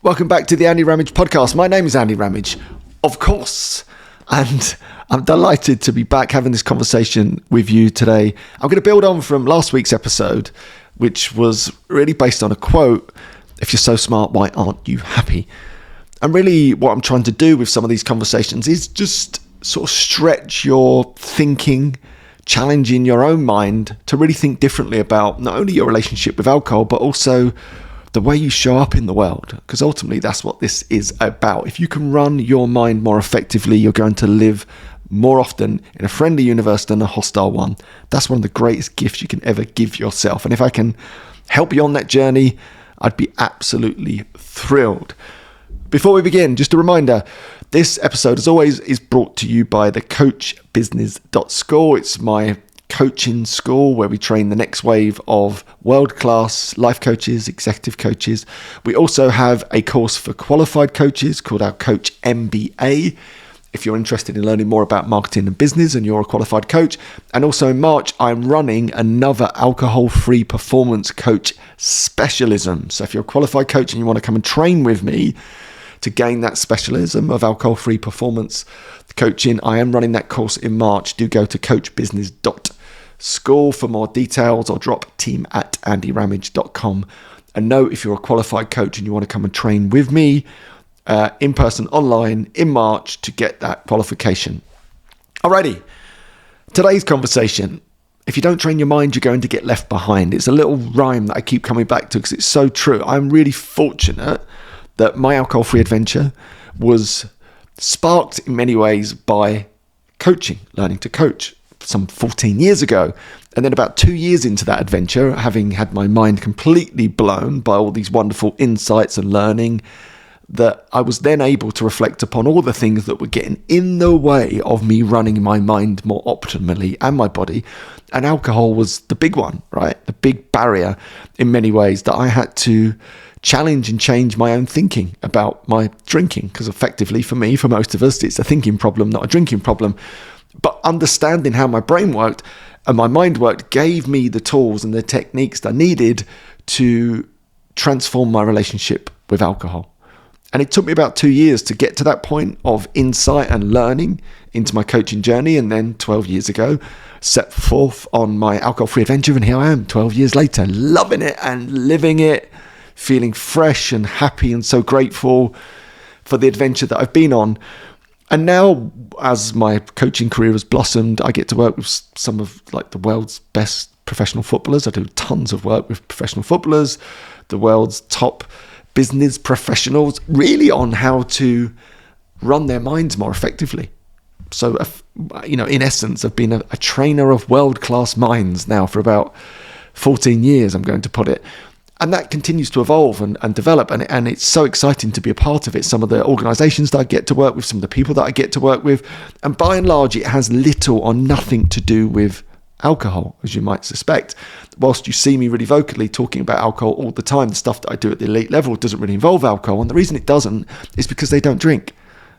Welcome back to the Andy Ramage podcast. My name is Andy Ramage, of course, and I'm delighted to be back having this conversation with you today. I'm going to build on from last week's episode, which was really based on a quote, "If you're so smart, why aren't you happy?" And really what I'm trying to do with some of these conversations is just sort of stretch your thinking, challenging your own mind to really think differently about not only your relationship with alcohol, but also the way you show up in the world, because ultimately that's what this is about. If you can run your mind more effectively, you're going to live more often in a friendly universe than a hostile one. That's one of the greatest gifts you can ever give yourself. And if I can help you on that journey, I'd be absolutely thrilled. Before we begin, just a reminder, this episode, as always, is brought to you by the coachbusiness.school. It's my coaching school where we train the next wave of world-class life coaches, executive coaches. We also have a course for qualified coaches called our Coach MBA, if you're interested in learning more about marketing and business and you're a qualified coach. And also in March, I'm running another alcohol-free performance coach specialism. So if you're a qualified coach and you want to come and train with me to gain that specialism of alcohol-free performance coaching, I am running that course in March. Do go to coachbusiness.school for more details, or drop team@andyramage.com. And know if you're a qualified coach and you want to come and train with me in person, online, in March to get that qualification. Alrighty, today's conversation. If you don't train your mind, you're going to get left behind. It's a little rhyme that I keep coming back to because it's so true. I'm really fortunate that my alcohol-free adventure was sparked in many ways by coaching, learning to coach some 14 years ago. And then about 2 years into that adventure, having had my mind completely blown by all these wonderful insights and learning, that I was then able to reflect upon all the things that were getting in the way of me running my mind more optimally and my body. And alcohol was the big one, right? The big barrier in many ways that I had to challenge and change my own thinking about my drinking, because effectively for me, for most of us, it's a thinking problem, not a drinking problem. But understanding how my brain worked and my mind worked gave me the tools and the techniques that I needed to transform my relationship with alcohol. And it took me about 2 years to get to that point of insight and learning into my coaching journey. And then 12 years ago, set forth on my alcohol-free adventure. And here I am 12 years later, loving it and living it, feeling fresh and happy and so grateful for the adventure that I've been on. And now, as my coaching career has blossomed, I get to work with some of the world's best professional footballers. I do tons of work with professional footballers, the world's top business professionals, really on how to run their minds more effectively. So, in essence, I've been a trainer of world-class minds now for about 14 years, I'm going to put it. And that continues to evolve and develop. And it's so exciting to be a part of it. Some of the organizations that I get to work with, some of the people that I get to work with. And by and large, it has little or nothing to do with alcohol, as you might suspect. Whilst you see me really vocally talking about alcohol all the time, the stuff that I do at the elite level doesn't really involve alcohol. And the reason it doesn't is because they don't drink.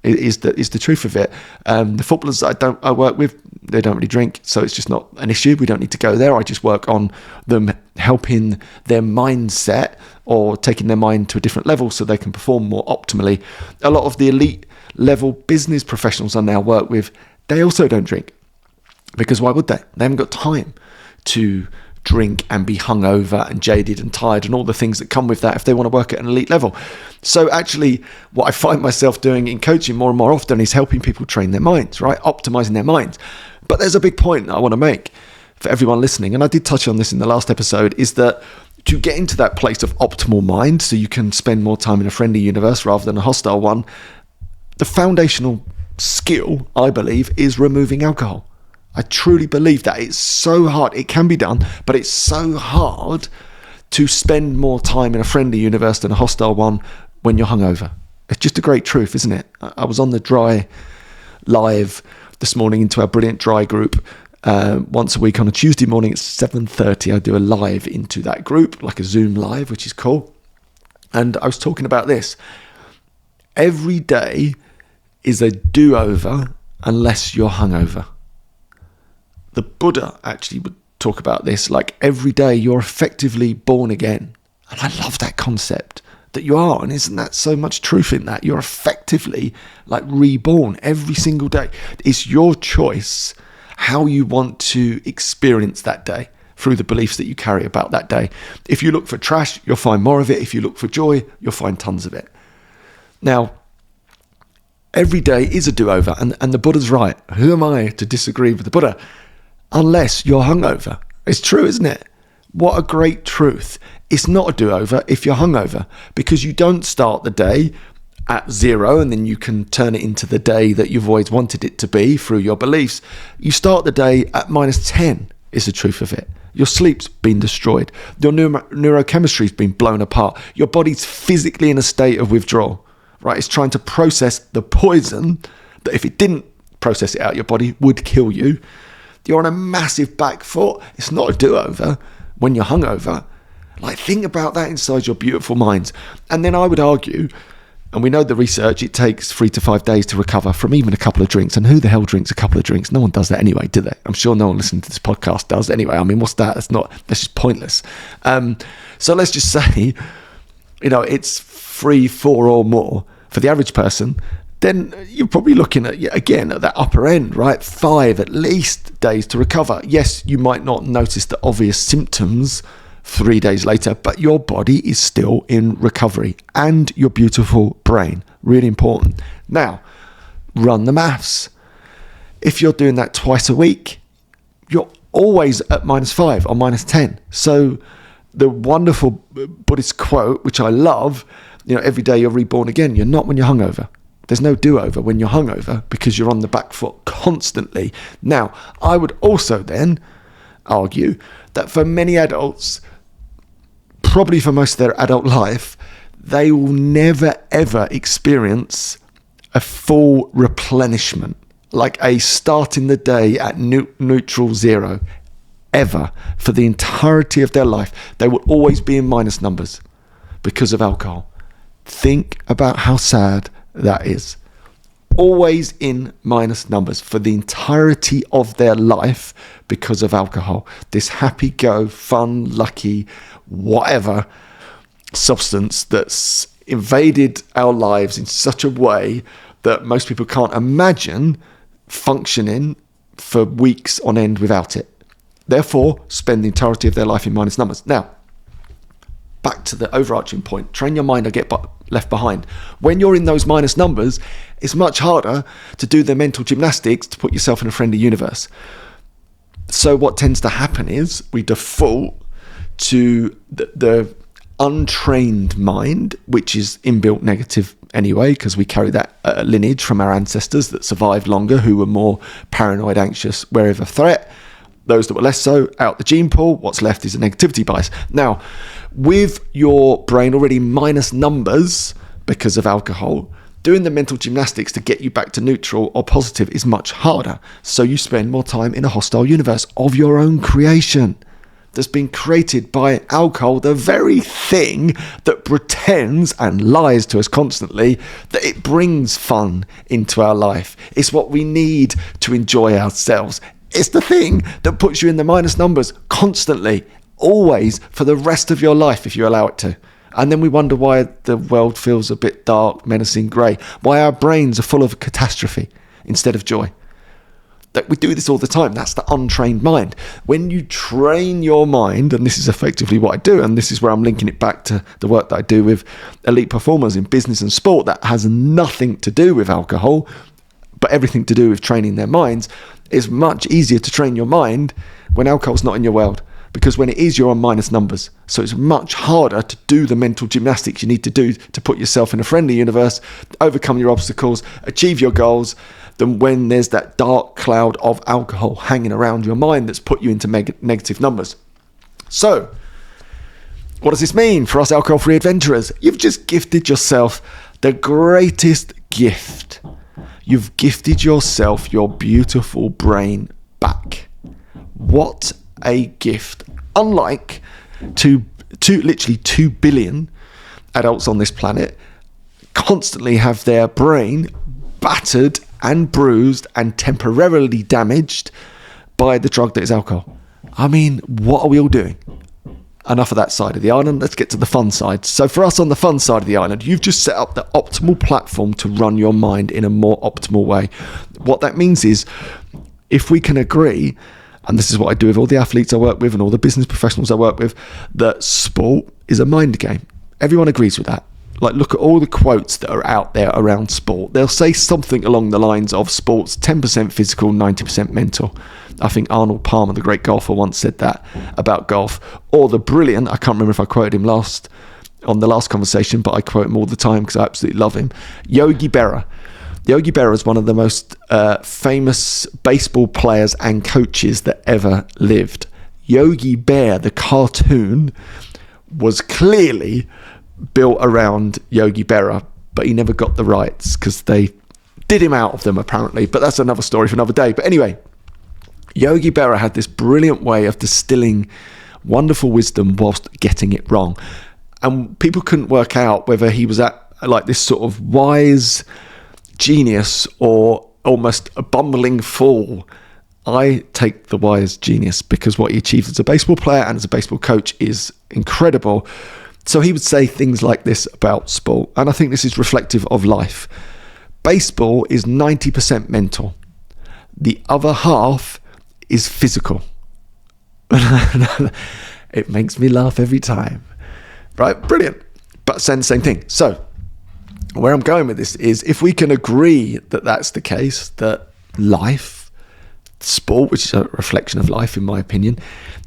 Is the truth of it. The footballers that I work with, they don't really drink, so it's just not an issue. We don't need to go there. I just work on them helping their mindset or taking their mind to a different level so they can perform more optimally. A lot of the elite level business professionals I now work with, they also don't drink, because why would they? They haven't got time to drink and be hungover and jaded and tired and all the things that come with that if they want to work at an elite level. So actually, what I find myself doing in coaching more and more often is helping people train their minds, right? Optimizing their minds. But there's a big point that I want to make for everyone listening, and I did touch on this in the last episode, is that to get into that place of optimal mind so you can spend more time in a friendly universe rather than a hostile one, the foundational skill, I believe, is removing alcohol. I truly believe that. It's so hard. It can be done, but it's so hard to spend more time in a friendly universe than a hostile one when you're hungover. It's just a great truth, isn't it? I was on the Dry live this morning into our brilliant Dry group. Once a week on a Tuesday morning at 7:30, I do a live into that group, like a Zoom live, which is cool. And I was talking about this. Every day is a do-over unless you're hungover. The Buddha actually would talk about this, like every day you're effectively born again. And I love that concept, that you are. And isn't that so much truth in that? You're effectively like reborn every single day. It's your choice how you want to experience that day through the beliefs that you carry about that day. If you look for trash, you'll find more of it. If you look for joy, you'll find tons of it. Now, every day is a do-over, and the Buddha's right. Who am I to disagree with the Buddha? Unless you're hungover. It's true, isn't it? What a great truth. It's not a do-over if you're hungover, because you don't start the day at 0 and then you can turn it into the day that you've always wanted it to be through your beliefs. You start the day at -10 is the truth of it. Your sleep's been destroyed. Your neurochemistry's been blown apart. Your body's physically in a state of withdrawal, right? It's trying to process the poison that if it didn't process it out, your body would kill you. You're on a massive back foot. It's not a do-over when you're hungover. Like, think about that inside your beautiful minds. And then I would argue, and we know the research, it takes 3 to 5 days to recover from even a couple of drinks. And who the hell drinks a couple of drinks? No one does that anyway, do they? I'm sure no one listening to this podcast does anyway. I mean, what's that? That's just pointless. So let's just say, it's 3, 4 or more for the average person. Then you're probably looking at, again, at that upper end, right? 5 at least days to recover. Yes, you might not notice the obvious symptoms 3 days later, but your body is still in recovery, and your beautiful brain. Really important. Now, run the maths. If you're doing that twice a week, you're always at -5 or -10. So the wonderful Buddhist quote, which I love, every day you're reborn again. You're not when you're hungover. There's no do-over when you're hungover, because you're on the back foot constantly. Now, I would also then argue that for many adults, probably for most of their adult life, they will never ever experience a full replenishment, like a starting the day at neutral 0, ever. For the entirety of their life, they will always be in minus numbers because of alcohol. Think about how sad that is. Always in minus numbers for the entirety of their life because of alcohol. This happy-go, fun, lucky, whatever substance that's invaded our lives in such a way that most people can't imagine functioning for weeks on end without it. Therefore, spend the entirety of their life in minus numbers. Now, back to the overarching point, train your mind or get left behind. When you're in those minus numbers, it's much harder to do the mental gymnastics to put yourself in a friendly universe. So what tends to happen is we default to the untrained mind, which is inbuilt negative anyway, because we carry that lineage from our ancestors that survived longer, who were more paranoid, anxious, wary of a threat. Those that were less so, out the gene pool, what's left is a negativity bias. Now, with your brain already minus numbers because of alcohol, doing the mental gymnastics to get you back to neutral or positive is much harder. So you spend more time in a hostile universe of your own creation that's been created by alcohol, the very thing that pretends and lies to us constantly that it brings fun into our life. It's what we need to enjoy ourselves. It's the thing that puts you in the minus numbers constantly, always, for the rest of your life, if you allow it to. And then we wonder why the world feels a bit dark, menacing, grey, why our brains are full of catastrophe instead of joy. That we do this all the time. That's the untrained mind. When you train your mind, and this is effectively what I do, and this is where I'm linking it back to the work that I do with elite performers in business and sport, that has nothing to do with alcohol, but everything to do with training their minds. It's much easier to train your mind when alcohol's not in your world, because when it is, you're on minus numbers. So it's much harder to do the mental gymnastics you need to do to put yourself in a friendly universe, overcome your obstacles, achieve your goals, than when there's that dark cloud of alcohol hanging around your mind that's put you into negative numbers. So, what does this mean for us alcohol-free adventurers? You've just gifted yourself the greatest gift. You've gifted yourself your beautiful brain back. What a gift. Unlike literally 2 billion adults on this planet constantly have their brain battered and bruised and temporarily damaged by the drug that is alcohol. I mean, what are we all doing? enough of that side of the island. Let's get to the fun side. So for us on the fun side of the island, you've just set up the optimal platform to run your mind in a more optimal way. What that means is, if we can agree, and this is what I do with all the athletes I work with and all the business professionals I work with, that sport is a mind game. Everyone agrees with that. Like, look at all the quotes that are out there around sport. They'll say something along the lines of sports 10% physical, 90% mental. I think Arnold Palmer, the great golfer, once said that about golf. Or the brilliant, I can't remember if I quoted him on the last conversation, but I quote him all the time because I absolutely love him. Yogi Berra. Yogi Berra is one of the most famous baseball players and coaches that ever lived. Yogi Bear, the cartoon, was clearly built around Yogi Berra, but he never got the rights because they did him out of them, apparently. But that's another story for another day. But anyway, Yogi Berra had this brilliant way of distilling wonderful wisdom whilst getting it wrong. And people couldn't work out whether he was at like this sort of wise genius or almost a bumbling fool. I take the wise genius because what he achieved as a baseball player and as a baseball coach is incredible. So he would say things like this about sport, and I think this is reflective of life. Baseball is 90% mental. The other half is physical. It makes me laugh every time. Right? Brilliant. But saying the same thing. So where I'm going with this is, if we can agree that that's the case, that life, sport, which is a reflection of life in my opinion,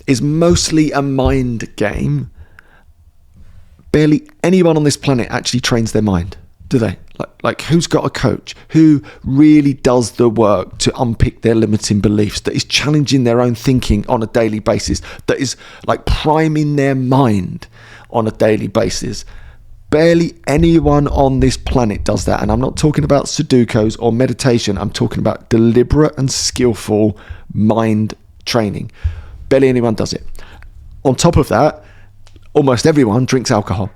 is mostly a mind game, barely anyone on this planet actually trains their mind, do they? Like who's got a coach who really does the work to unpick their limiting beliefs, that is challenging their own thinking on a daily basis, that is like priming their mind on a daily basis? Barely anyone on this planet does that. And I'm not talking about Sudokus or meditation. I'm talking about deliberate and skillful mind training. Barely anyone does it. On top of that, almost everyone drinks alcohol.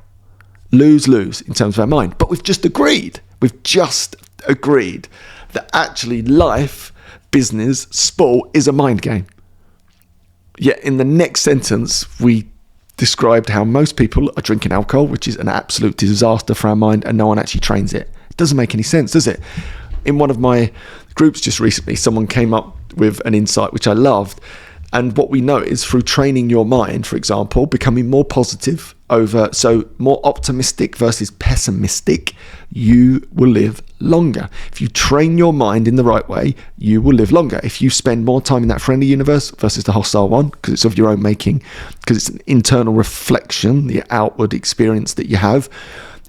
Lose in terms of our mind. But we've just agreed that actually life, business, sport is a mind game. Yet in the next sentence, we described how most people are drinking alcohol, which is an absolute disaster for our mind, and no one actually trains it. It doesn't make any sense, does it? In one of my groups just recently, someone came up with an insight which I loved. And what we know is, through training your mind, for example, becoming more positive so more optimistic versus pessimistic, you will live longer. If you train your mind in the right way, you will live longer. If you spend more time in that friendly universe versus the hostile one, because it's of your own making, because it's an internal reflection, the outward experience that you have.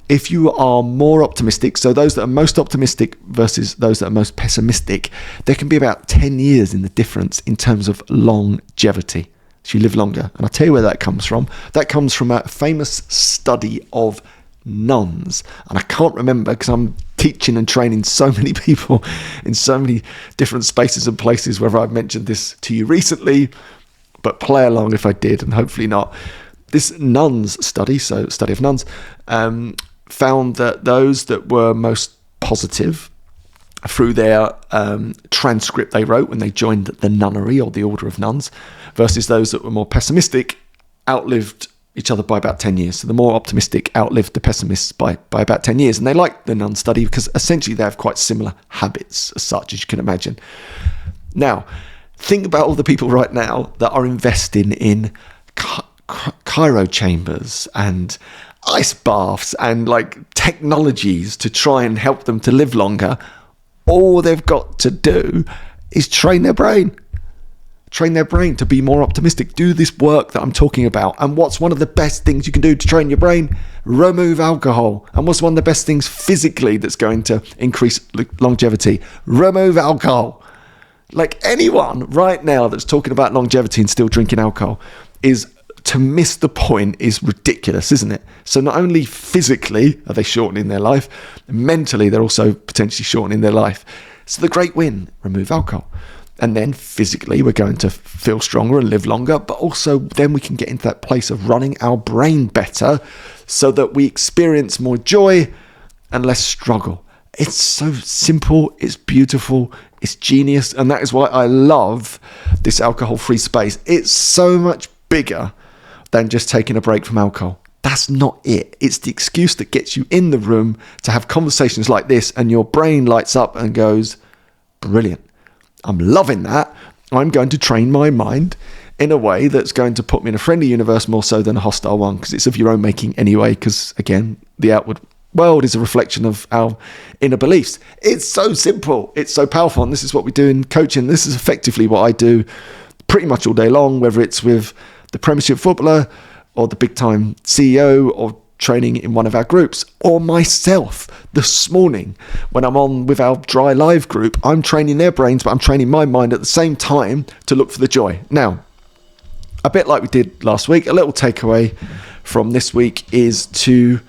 If you are more optimistic, so those that are most optimistic versus those that are most pessimistic, there can be about 10 years in the difference in terms of longevity. So you live longer. And I'll tell you where that comes from. That comes from a famous study of nuns. And I can't remember because I'm teaching and training so many people in so many different spaces and places, whether I've mentioned this to you recently, but play along if I did, and hopefully not. This nuns study, so study of nuns, found that those that were most positive through their transcript they wrote when they joined the nunnery or the order of nuns, versus those that were more pessimistic, outlived each other by about 10 years. So the more optimistic outlived the pessimists by about 10 years. And they liked the nun study because essentially they have quite similar habits as such, as you can imagine. Now, think about all the people right now that are investing in cryo chambers and ice baths and like technologies to try and help them to live longer. All they've got to do is train their brain to be more optimistic. Do this work that I'm talking about. And what's one of the best things you can do to train your brain? Remove alcohol. And what's one of the best things physically that's going to increase longevity? Remove alcohol. Like, anyone right now that's talking about longevity and still drinking alcohol to miss the point is ridiculous, isn't it? So not only physically are they shortening their life, mentally they're also potentially shortening their life. So the great win, remove alcohol. And then physically we're going to feel stronger and live longer, but also then we can get into that place of running our brain better so that we experience more joy and less struggle. It's so simple, it's beautiful, it's genius, and that is why I love this alcohol-free space. It's so much bigger than just taking a break from alcohol. That's not it. It's the excuse that gets you in the room to have conversations like this, and your brain lights up and goes, brilliant. I'm loving that. I'm going to train my mind in a way that's going to put me in a friendly universe more so than a hostile one, because it's of your own making anyway, because again, the outward world is a reflection of our inner beliefs. It's so simple. It's so powerful. And this is what we do in coaching. This is effectively what I do pretty much all day long, whether it's with the Premiership footballer or the big time CEO or training in one of our groups, or myself this morning when I'm on with our Dry Live group. I'm training their brains, but I'm training my mind at the same time to look for the joy. Now, a bit like we did last week, a little takeaway from this week is to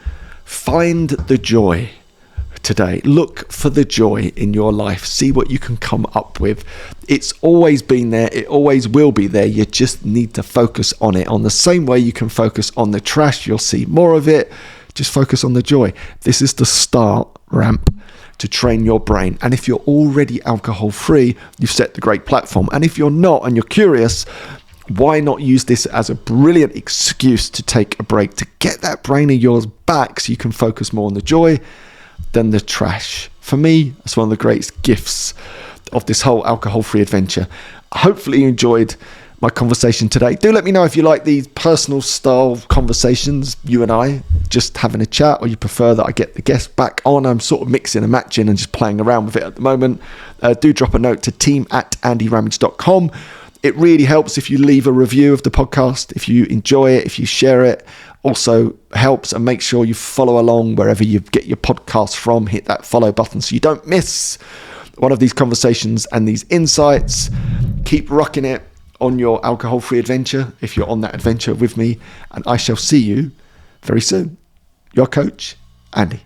find the joy today. Look for the joy in your life. See what you can come up with. It's always been there. It always will be there. You just need to focus on it. On the same way you can focus on the trash, you'll see more of it. Just focus on the joy. This is the start ramp to train your brain. And if you're already alcohol free, you've set the great platform. And if you're not and you're curious, why not use this as a brilliant excuse to take a break, to get that brain of yours back so you can focus more on the joy than the trash. For me, it's one of the greatest gifts of this whole alcohol-free adventure. Hopefully you enjoyed my conversation today. Do let me know if you like these personal style conversations, you and I, just having a chat, or you prefer that I get the guest back on. I'm sort of mixing and matching and just playing around with it at the moment. Do drop a note to team@andyramage.com. It really helps if you leave a review of the podcast, if you enjoy it, if you share it. Also helps, and make sure you follow along wherever you get your podcasts from. Hit that follow button so you don't miss one of these conversations and these insights. Keep rocking it on your alcohol-free adventure if you're on that adventure with me, and I shall see you very soon. Your coach, Andy.